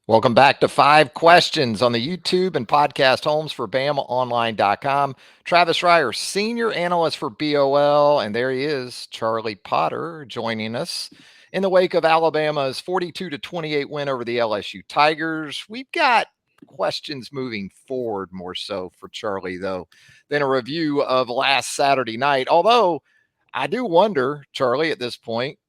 Welcome back to Five Questions on the YouTube and podcast homes for BamaOnline.com. Travis Reier, senior analyst for BOL, and there he is, Charlie Potter, joining us in the wake of Alabama's 42-28 win over the LSU Tigers. We've got questions moving forward more so for Charlie, though, than a review of last Saturday night. Although I do wonder, Charlie, at this point,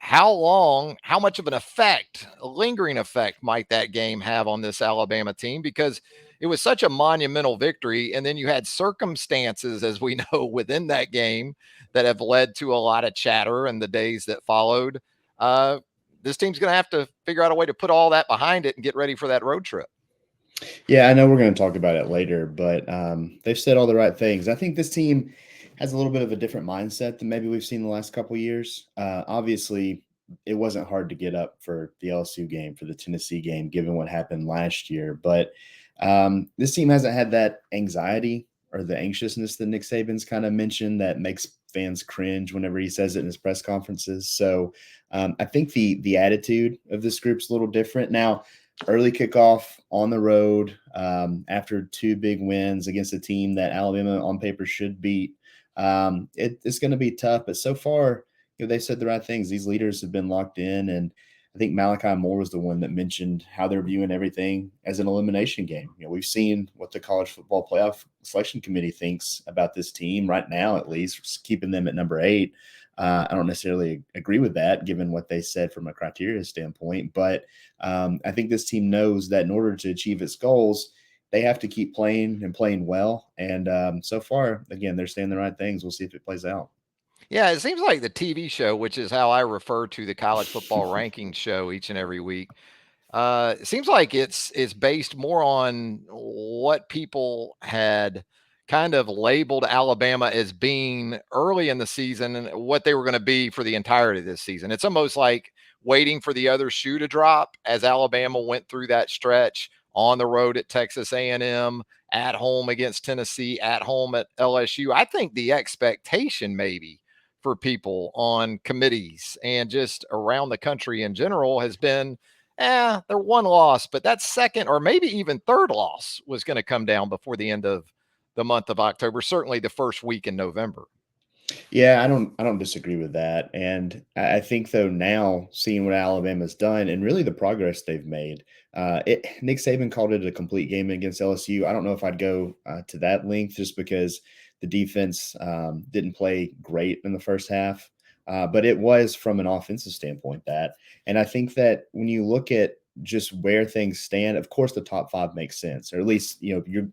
how much of an effect, a lingering effect, might that game have on this Alabama team? Because it was such a monumental victory. And then you had circumstances, as we know, within that game that have led to a lot of chatter in the days that followed. Uh, this team's going to have to figure out a way to put all that behind it and get ready for that road trip. Yeah, I know we're going to talk about it later, but they've said all the right things. I think this team has a little bit of a different mindset than maybe we've seen the last couple of years. Obviously, it wasn't hard to get up for the LSU game, for the Tennessee game, given what happened last year. But this team hasn't had that anxiety or the anxiousness that Nick Saban's kind of mentioned that makes fans cringe whenever he says it in his press conferences. So I think the attitude of this group's a little different now. Early kickoff on the road after two big wins against a team that Alabama on paper should beat. It's going to be tough, but so far, they said the right things. These leaders have been locked in, and I think Malachi Moore was the one that mentioned how they're viewing everything as an elimination game. We've seen what the College Football Playoff Selection Committee thinks about this team right now, at least keeping them at number 8. I don't necessarily agree with that, given what they said from a criteria standpoint. But I think this team knows that in order to achieve its goals, they have to keep playing and playing well. And so far, again, they're saying the right things. We'll see if it plays out. Yeah, it seems like the TV show, which is how I refer to the college football rankings show each and every week. It seems like it's based more on what people had kind of labeled Alabama as being early in the season and what they were going to be for the entirety of this season. It's almost like waiting for the other shoe to drop as Alabama went through that stretch on the road at Texas A&M, at home against Tennessee, at home at LSU. I think the expectation maybe for people on committees and just around the country in general has been they're one loss, but that second or maybe even third loss was going to come down before the end of the month of October, certainly the first week in November. Yeah, I don't disagree with that. And I think though now seeing what Alabama's done and really the progress they've made, Nick Saban called it a complete game against LSU. I don't know if I'd go to that length just because the defense didn't play great in the first half, but it was from an offensive standpoint that. And I think that when you look at just where things stand, of course the top 5 makes sense, or at least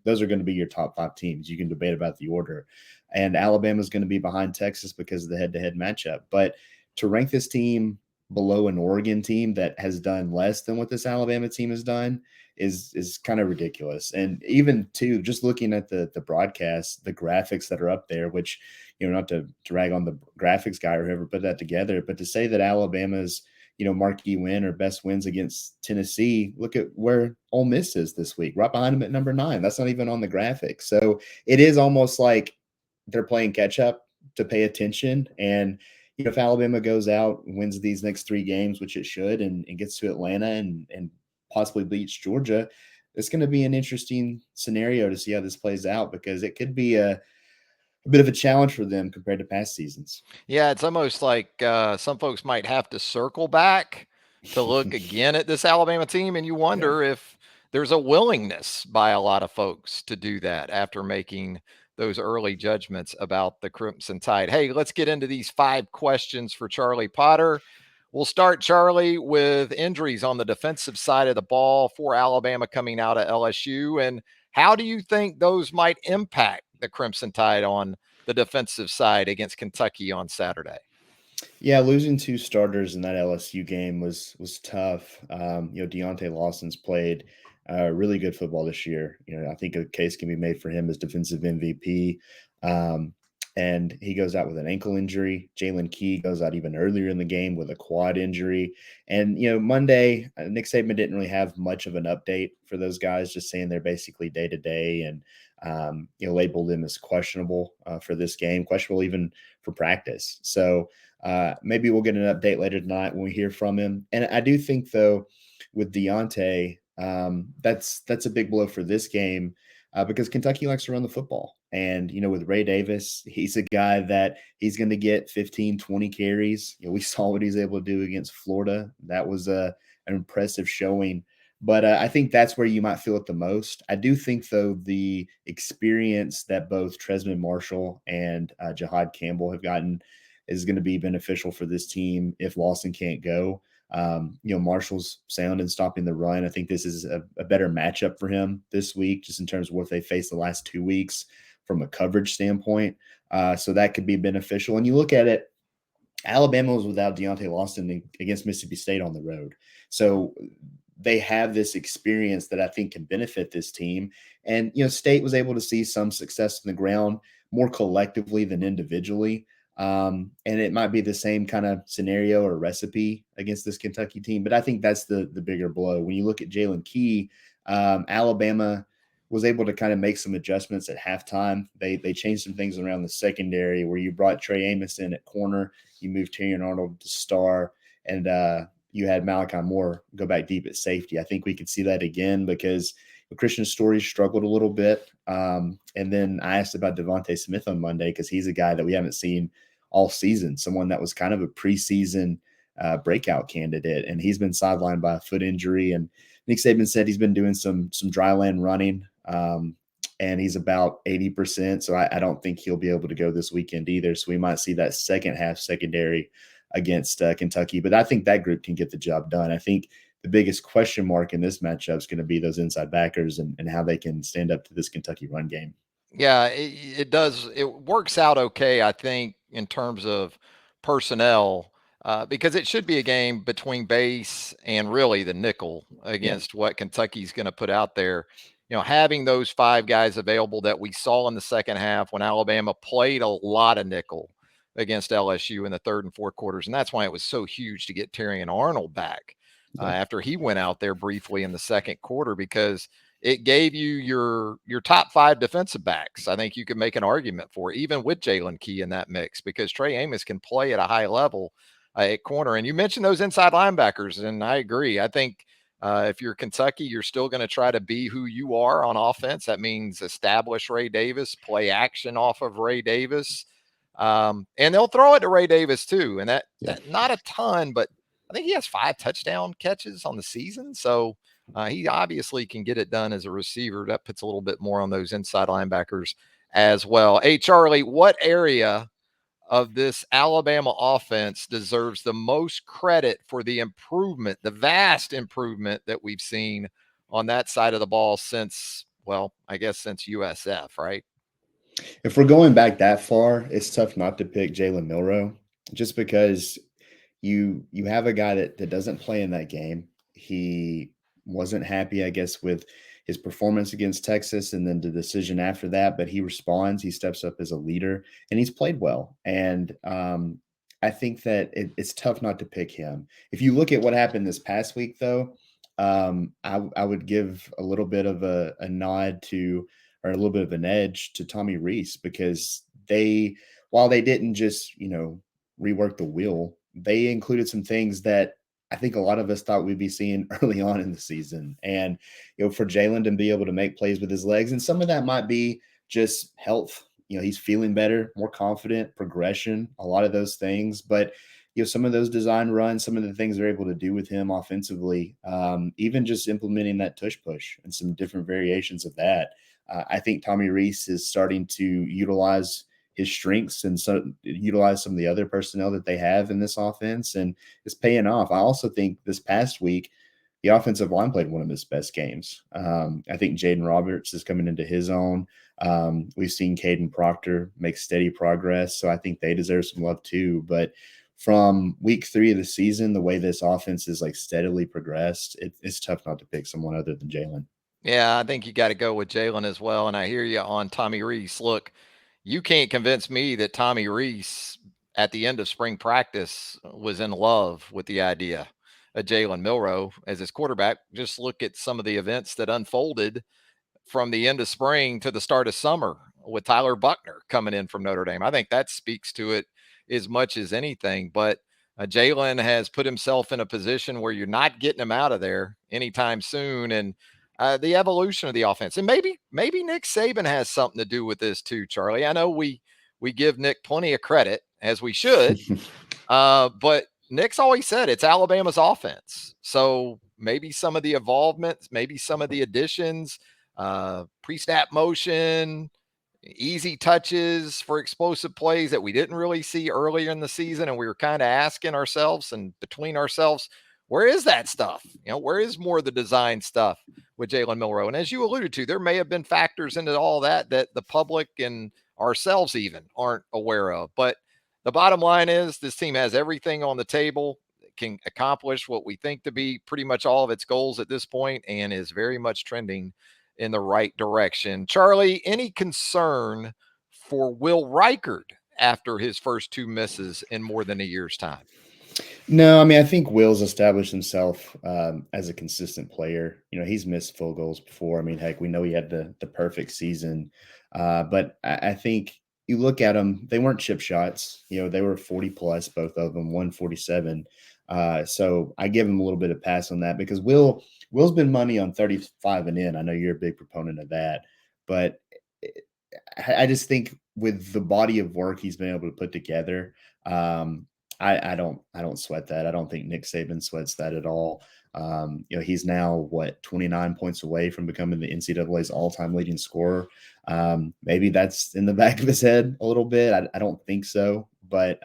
those are going to be your top 5 teams. You can debate about the order, and Alabama's going to be behind Texas because of the head-to-head matchup. But to rank this team below an Oregon team that has done less than what this Alabama team has done is kind of ridiculous. And even too, just looking at the broadcast, the graphics that are up there, which not to drag on the graphics guy or whoever put that together, but to say that Alabama's marquee win or best wins against Tennessee, look at where Ole Miss is this week, right behind them at number 9. That's not even on the graphics. So it is almost like they're playing catch up to pay attention. And if Alabama goes out and wins these next 3 games, which it should, and gets to Atlanta and possibly beats Georgia, it's going to be an interesting scenario to see how this plays out, because it could be a bit of a challenge for them compared to past seasons. Yeah, it's almost like some folks might have to circle back to look again at this Alabama team, and you Yeah. wonder if there's a willingness by a lot of folks to do that after making those early judgments about the Crimson Tide. Hey, let's get into these 5 questions for Charlie Potter. We'll start, Charlie, with injuries on the defensive side of the ball for Alabama coming out of LSU. And how do you think those might impact the Crimson Tide on the defensive side against Kentucky on Saturday? Yeah, losing 2 starters in that LSU game was tough. Deontay Lawson's played really good football this year. I think a case can be made for him as defensive MVP. Um, and he goes out with an ankle injury. Jalen Key goes out even earlier in the game with a quad injury. And Monday, Nick Saban didn't really have much of an update for those guys, just saying they're basically day to day, and labeled them as questionable for this game, questionable even for practice. So maybe we'll get an update later tonight when we hear from him. And I do think, though, with Deontay, That's a big blow for this game because Kentucky likes to run the football. And, with Ray Davis, he's a guy that he's going to get 15, 20 carries. We saw what he's able to do against Florida. That was an impressive showing. But I think that's where you might feel it the most. I do think, though, the experience that both Tresman Marshall and Jihad Campbell have gotten is going to be beneficial for this team if Lawson can't go. Marshall's sound in stopping the run. I think this is a better matchup for him this week, just in terms of what they faced the last 2 weeks from a coverage standpoint. So that could be beneficial. And you look at it, Alabama was without Deontay Lawson against Mississippi State on the road. So they have this experience that I think can benefit this team. And, State was able to see some success in the ground more collectively than individually. And it might be the same kind of scenario or recipe against this Kentucky team, but I think that's the bigger blow. When you look at Jalen Key, Alabama was able to kind of make some adjustments at halftime. They changed some things around the secondary where you brought Trey Amos in at corner, you moved Terrion Arnold to star, and you had Malachi Moore go back deep at safety. I think we could see that again because Christian Story struggled a little bit. And then I asked about Devontae Smith on Monday because he's a guy that we haven't seen all season, someone that was kind of a preseason breakout candidate, and he's been sidelined by a foot injury. And Nick Saban said he's been doing some dry land running, and he's about 80%. So I don't think he'll be able to go this weekend either. So we might see that second half secondary against Kentucky, but I think that group can get the job done. I think the biggest question mark in this matchup is going to be those inside backers and how they can stand up to this Kentucky run game. Yeah, it does. It works out okay, I think, in terms of personnel, because it should be a game between base and really the nickel Yeah. against what Kentucky's going to put out there. Having those five guys available that we saw in the second half when Alabama played a lot of nickel against LSU in the third and fourth quarters. And that's why it was so huge to get Terrion Arnold back after he went out there briefly in the second quarter, because it gave you your top five defensive backs. I think you could make an argument for, even with Jalen Key in that mix, because Trey Amos can play at a high level at corner. And you mentioned those inside linebackers, and I agree. I think if you're Kentucky, you're still going to try to be who you are on offense. That means establish Ray Davis, play action off of Ray Davis, and they'll throw it to Ray Davis too. And that not a ton, but I think he has 5 touchdown catches on the season. So he obviously can get it done as a receiver. That puts a little bit more on those inside linebackers as well. Hey, Charlie, what area of this Alabama offense deserves the most credit for the improvement, the vast improvement that we've seen on that side of the ball since, well, I guess since USF, right? If we're going back that far, it's tough not to pick Jalen Milroe, just because you have a guy that doesn't play in that game. He wasn't happy, I guess, with his performance against Texas and then the decision after that, but he responds, he steps up as a leader, and he's played well. And I think that it's tough not to pick him. If you look at what happened this past week, though, I would give a little bit of a nod to, or a little bit of an edge to Tommy Rees, because while they didn't just, rework the wheel, they included some things that I think a lot of us thought we'd be seeing early on in the season. And, for Jalen to be able to make plays with his legs, and some of that might be just health. He's feeling better, more confident, progression, a lot of those things. But, some of those design runs, some of the things they're able to do with him offensively, even just implementing that tush push and some different variations of that. I think Tommy Rees is starting to utilize his strengths and utilize some of the other personnel that they have in this offense, and it's paying off. I also think this past week, the offensive line played one of his best games. I think Jaden Roberts is coming into his own. We've seen Caden Proctor make steady progress, so I think they deserve some love too. But from week 3 of the season, the way this offense is steadily progressed, it's tough not to pick someone other than Jalen. Yeah, I think you got to go with Jalen as well. And I hear you on Tommy Rees. Look, you can't convince me that Tommy Rees at the end of spring practice was in love with the idea of Jalen Milroe as his quarterback. Just look at some of the events that unfolded from the end of spring to the start of summer with Tyler Buckner coming in from Notre Dame. I think that speaks to it as much as anything. But Jalen has put himself in a position where you're not getting him out of there anytime soon, and the evolution of the offense, and maybe Nick Saban has something to do with this too, Charlie. I know we give Nick plenty of credit, as we should, but Nick's always said it's Alabama's offense. So maybe some of the involvements, maybe some of the additions, pre-snap motion, easy touches for explosive plays that we didn't really see earlier in the season. And we were kind of asking ourselves and between ourselves, where is that stuff? Where is more of the design stuff with Jalen Milroe? And as you alluded to, there may have been factors into all that the public and ourselves even aren't aware of. But the bottom line is this team has everything on the table, can accomplish what we think to be pretty much all of its goals at this point, and is very much trending in the right direction. Charlie, any concern for Will Reichard after his first two misses in more than a year's time? No, I mean, I think Will's established himself as a consistent player. He's missed field goals before. I mean, heck, we know he had the perfect season. But I think you look at them, they weren't chip shots. They were 40 plus, both of them, 147. So I give him a little bit of pass on that because Will's been money on 35 and in. I know you're a big proponent of that. But I just think with the body of work he's been able to put together, I don't sweat that. I don't think Nick Saban sweats that at all. He's now 29 points away from becoming the NCAA's all-time leading scorer. Maybe that's in the back of his head a little bit. I don't think so, but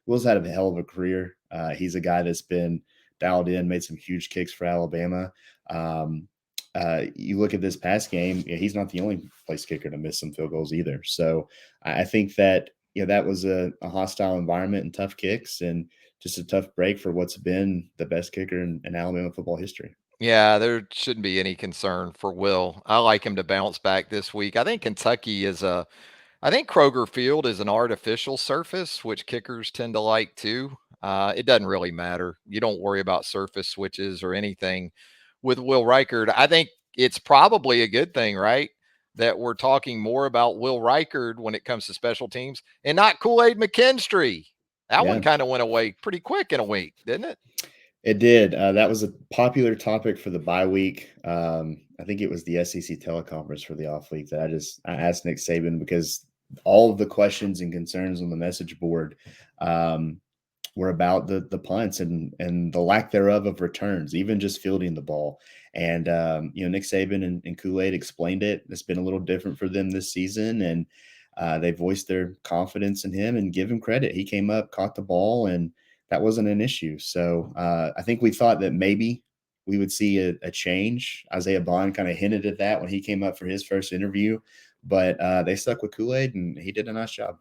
Will's had a hell of a career. He's a guy that's been dialed in, made some huge kicks for Alabama. You look at this past game, he's not the only place kicker to miss some field goals either. So I think that that was a hostile environment and tough kicks and just a tough break for what's been the best kicker in Alabama football history. Yeah, there shouldn't be any concern for Will. I like him to bounce back this week. I think I think Kroger Field is an artificial surface, which kickers tend to like too. It doesn't really matter. You don't worry about surface switches or anything with Will Reichard. I think it's probably a good thing, right? That we're talking more about Will Reichard when it comes to special teams and not KoolAid McKinstry. That one Yeah, kind of went away pretty quick in a week, didn't it? it did. That was a popular topic for the bye week. I think it was the SEC teleconference for the off week that I asked Nick Saban because all of the questions and concerns on the message board were about the punts and the lack thereof of returns, even just fielding the ball. And Nick Saban and KoolAid explained it. It's been a little different for them this season, and they voiced their confidence in him and give him credit. He came up, caught the ball, and that wasn't an issue. So I think we thought that maybe we would see a change. Isaiah Bond kind of hinted at that when he came up for his first interview, but they stuck with KoolAid, and he did a nice job.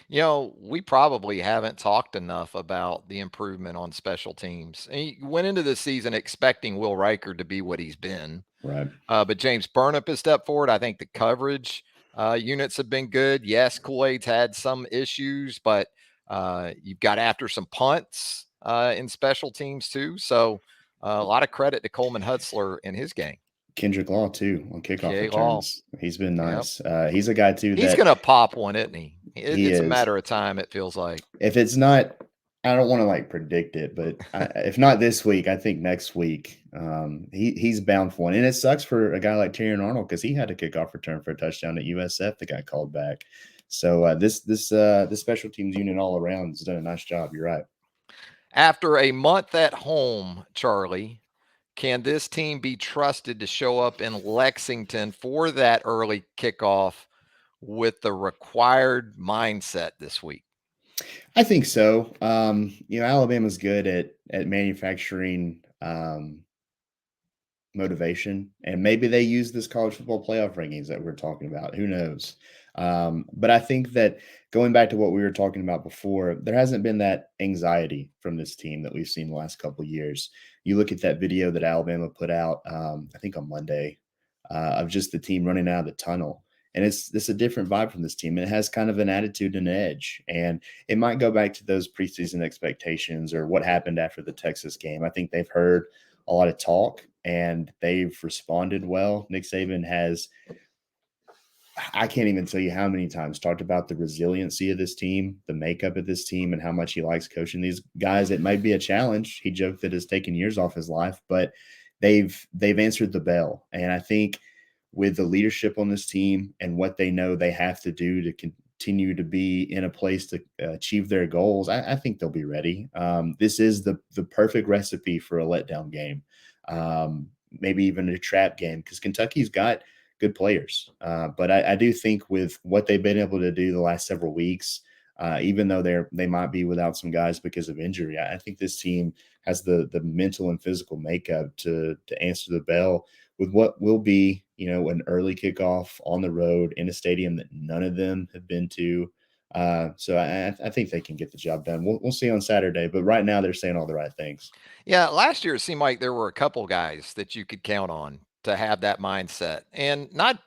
We probably haven't talked enough about the improvement on special teams. And he went into this season expecting Will Riker to be what he's been. Right. But James Burnip has stepped forward. I think the coverage units have been good. Yes, KoolAid's had some issues, but you've got after some punts in special teams too. So a lot of credit to Coleman Hutzler in his game. Kendrick Law too on kickoff K Law. returns. He's been Yep. nice. He's a guy too He's that going to pop one, isn't he? he It's a is. matter of time, it feels like. If it's not, I don't want to predict it, but if not this week, I think next week he's bound for one. And it sucks for a guy like Terrion Arnold because he had a kickoff return for a touchdown at USF that got called back. So this special teams unit all around has done a nice job. You're right. After a month at home, Charlie, can this team be trusted to show up in Lexington for that early kickoff with the required mindset this week? I think so. Alabama's good at manufacturing motivation, and maybe they use this college football playoff rankings that we're talking about. Who knows? But I think that going back to what we were talking about before, there hasn't been that anxiety from this team that we've seen the last couple of years. You look at that video that Alabama put out, I think on Monday, of just the team running out of the tunnel. And it's a different vibe from this team. And it has kind of an attitude and an edge. And it might go back to those preseason expectations or what happened after the Texas game. I think they've heard a lot of talk and they've responded well. Nick Saban has I can't even tell you how many times talked about the resiliency of this team, the makeup of this team, and how much he likes coaching these guys. It might be a challenge. He joked that it's taken years off his life, but they've answered the bell. And I think with the leadership on this team and what they know they have to do to continue to be in a place to achieve their goals, I think they'll be ready. This is the perfect recipe for a letdown game, maybe even a trap game, because Kentucky's got good players. But I do think with what they've been able to do the last several weeks, even though they might be without some guys because of injury, I think this team has the mental and physical makeup to answer the bell with what will be, an early kickoff on the road in a stadium that none of them have been to. So I think they can get the job done. We'll see on Saturday, but right now they're saying all the right things. Yeah, last year it seemed like there were a couple guys that you could count on to have that mindset. And not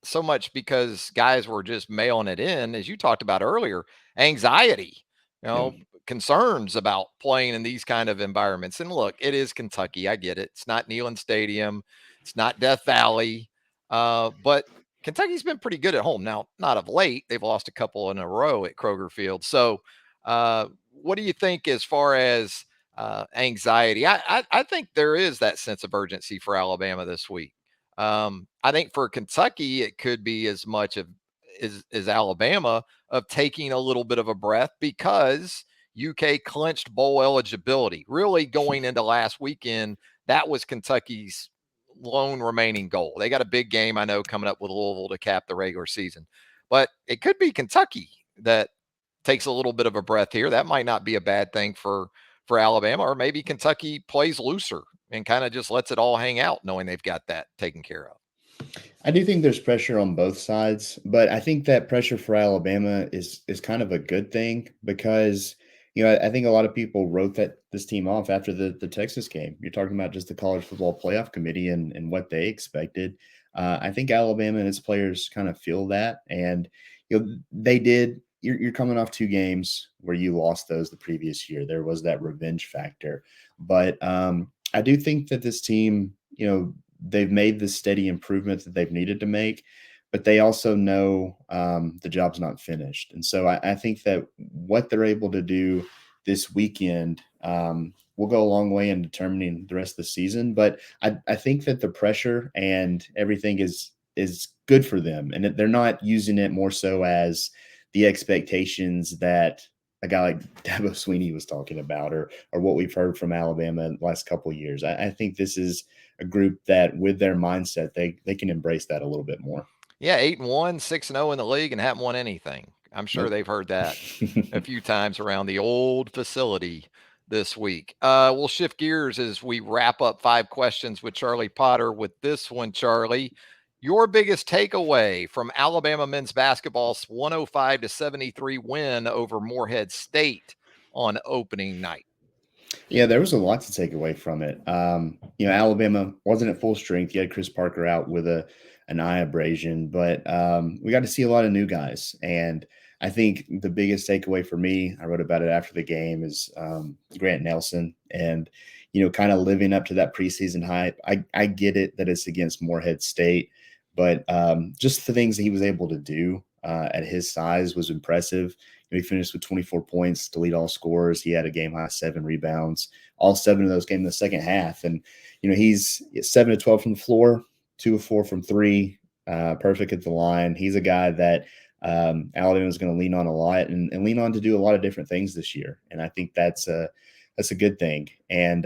so much because guys were just mailing it in, as you talked about earlier, anxiety, Yeah. concerns about playing in these kind of environments. And look, it is Kentucky. I get it. It's not Neyland Stadium, it's not Death Valley. But Kentucky's been pretty good at home. Now, not of late. They've lost a couple in a row at Kroger Field. So, what do you think as far as anxiety? I think there is that sense of urgency for Alabama this week. I think for Kentucky, it could be as much of as Alabama of taking a little bit of a breath because UK clinched bowl eligibility. Really going into last weekend, that was Kentucky's lone remaining goal. They got a big game, I know, coming up with Louisville to cap the regular season, but it could be Kentucky that takes a little bit of a breath here. That might not be a bad thing for Alabama, or maybe Kentucky plays looser and kind of just lets it all hang out, knowing they've got that taken care of. I do think there's pressure on both sides, but I think that pressure for Alabama is kind of a good thing because I think a lot of people wrote that this team off after the Texas game. You're talking about just the college football playoff committee and what they expected. I think Alabama and its players kind of feel that, and they did. You're coming off two games where you lost those the previous year. There was that revenge factor, but I do think that this team, they've made the steady improvement that they've needed to make, but they also know the job's not finished. And so I think that what they're able to do this weekend will go a long way in determining the rest of the season. But I think that the pressure and everything is good for them, and that they're not using it more so as the expectations that a guy like Dabo Sweeney was talking about, or what we've heard from Alabama in the last couple of years. I think this is a group that, with their mindset, they can embrace that a little bit more. Yeah, 8-1, 6-0 in the league, and haven't won anything. I'm sure Nope. they've heard that a few times around the old facility this week. We'll shift gears as we wrap up 5 questions with Charlie Potter. With this one, Charlie, your biggest takeaway from Alabama men's basketball's 105-73 win over Morehead State on opening night? Yeah, there was a lot to take away from it. Alabama wasn't at full strength. You had Chris Parker out with an eye abrasion, but we got to see a lot of new guys. And I think the biggest takeaway for me, I wrote about it after the game, is Grant Nelson and kind of living up to that preseason hype. I get it that it's against Morehead State, but just the things that he was able to do at his size was impressive. He finished with 24 points to lead all scorers. He had a game high 7 rebounds. All 7 of those came in the second half. And, he's 7 of 12 from the floor, 2 of 4 from 3, perfect at the line. He's a guy that Alabama is going to lean on a lot and lean on to do a lot of different things this year. And I think that's a good thing. And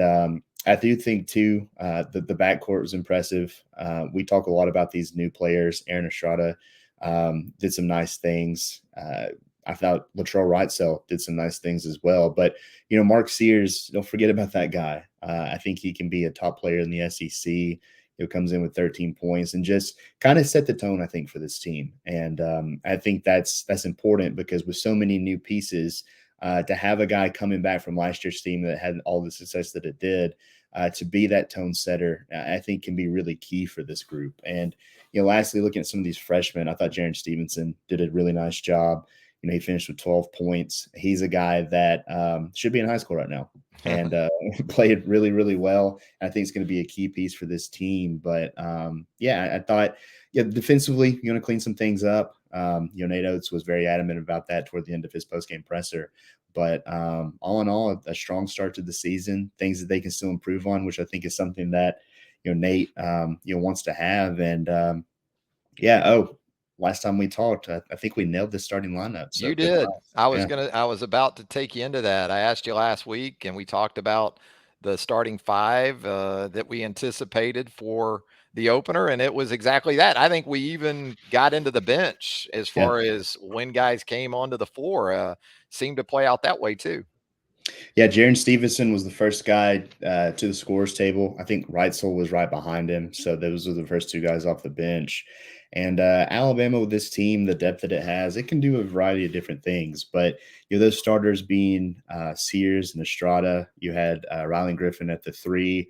I do think, too, the backcourt was impressive. We talk a lot about these new players. Aaron Estrada did some nice things. I thought Latrell Wrightsell did some nice things as well. But, Mark Sears, don't forget about that guy. I think he can be a top player in the SEC. He comes in with 13 points and just kind of set the tone, I think, for this team. And I think that's important because with so many new pieces, to have a guy coming back from last year's team that had all the success that it did, to be that tone setter, I think can be really key for this group. And, lastly, looking at some of these freshmen, I thought Jaron Stevenson did a really nice job. He finished with 12 points. He's a guy that should be in high school right now and played really, really well. I think it's going to be a key piece for this team. But yeah, I thought, yeah, defensively, you want to clean some things up. Nate Oates was very adamant about that toward the end of his post-game presser. But all in all, a strong start to the season, things that they can still improve on, which I think is something that, Nate, wants to have. And yeah, last time we talked, I think we nailed the starting lineup. So You good did. job. I was Yeah. gonna I was about to take you into that. I asked you last week and we talked about the starting five that we anticipated for the opener, and it was exactly that. I think we even got into the bench as Yeah. far as when guys came onto the floor. Seemed to play out that way too. Yeah, Jaron Stevenson was the first guy to the scores table. I think Reitzel was right behind him. So those are the first two guys off the bench. And Alabama, with this team, the depth that it has, it can do a variety of different things. But those starters being Sears and Estrada, you had Rylan Griffin at the 3,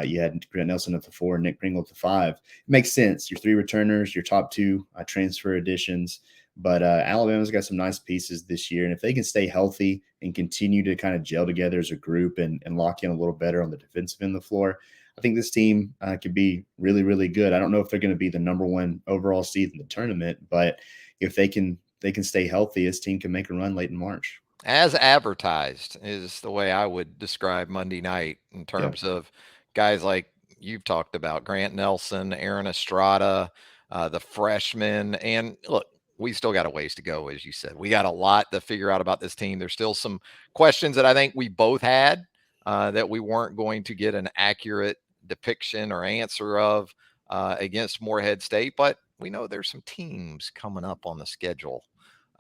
you had Grant Nelson at the 4, and Nick Pringle at the 5. It makes sense. Your 3 returners, your top 2 transfer additions. But Alabama's got some nice pieces this year. And if they can stay healthy and continue to kind of gel together as a group and lock in a little better on the defensive end of the floor, I think this team could be really, really good. I don't know if they're going to be the number 1 overall seed in the tournament, but if they can stay healthy, this team can make a run late in March. As advertised is the way I would describe Monday night in Yeah. terms of guys like you've talked about, Grant Nelson, Aaron Estrada, the freshmen. And look, we still got a ways to go, as you said. We got a lot to figure out about this team. There's still some questions that I think we both had that we weren't going to get an accurate depiction or answer of against Morehead State. But we know there's some teams coming up on the schedule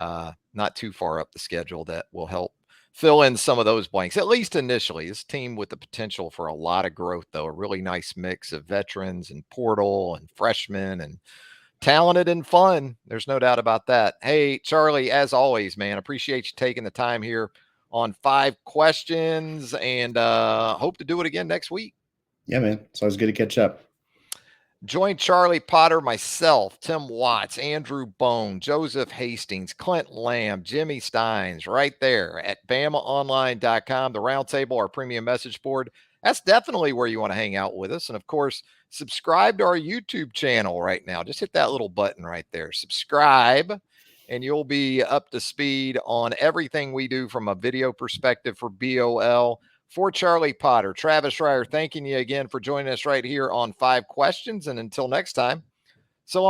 not too far up the schedule that will help fill in some of those blanks, at least initially. This team with the potential for a lot of growth, though, a really nice mix of veterans and portal and freshmen and talented and fun. There's no doubt about that. Hey, Charlie, as always, man, appreciate you taking the time here on 5 questions and hope to do it again next week. Yeah, man. It's always good to catch up. Join Charlie Potter, myself, Tim Watts, Andrew Bone, Joseph Hastings, Clint Lamb, Jimmy Steins, right there at BamaOnline.com, the roundtable, our premium message board. That's definitely where you want to hang out with us. And of course, subscribe to our YouTube channel right now. Just hit that little button right there. Subscribe, and you'll be up to speed on everything we do from a video perspective for BOL. For Charlie Potter, Travis Reier, thanking you again for joining us right here on 5 Questions. And until next time,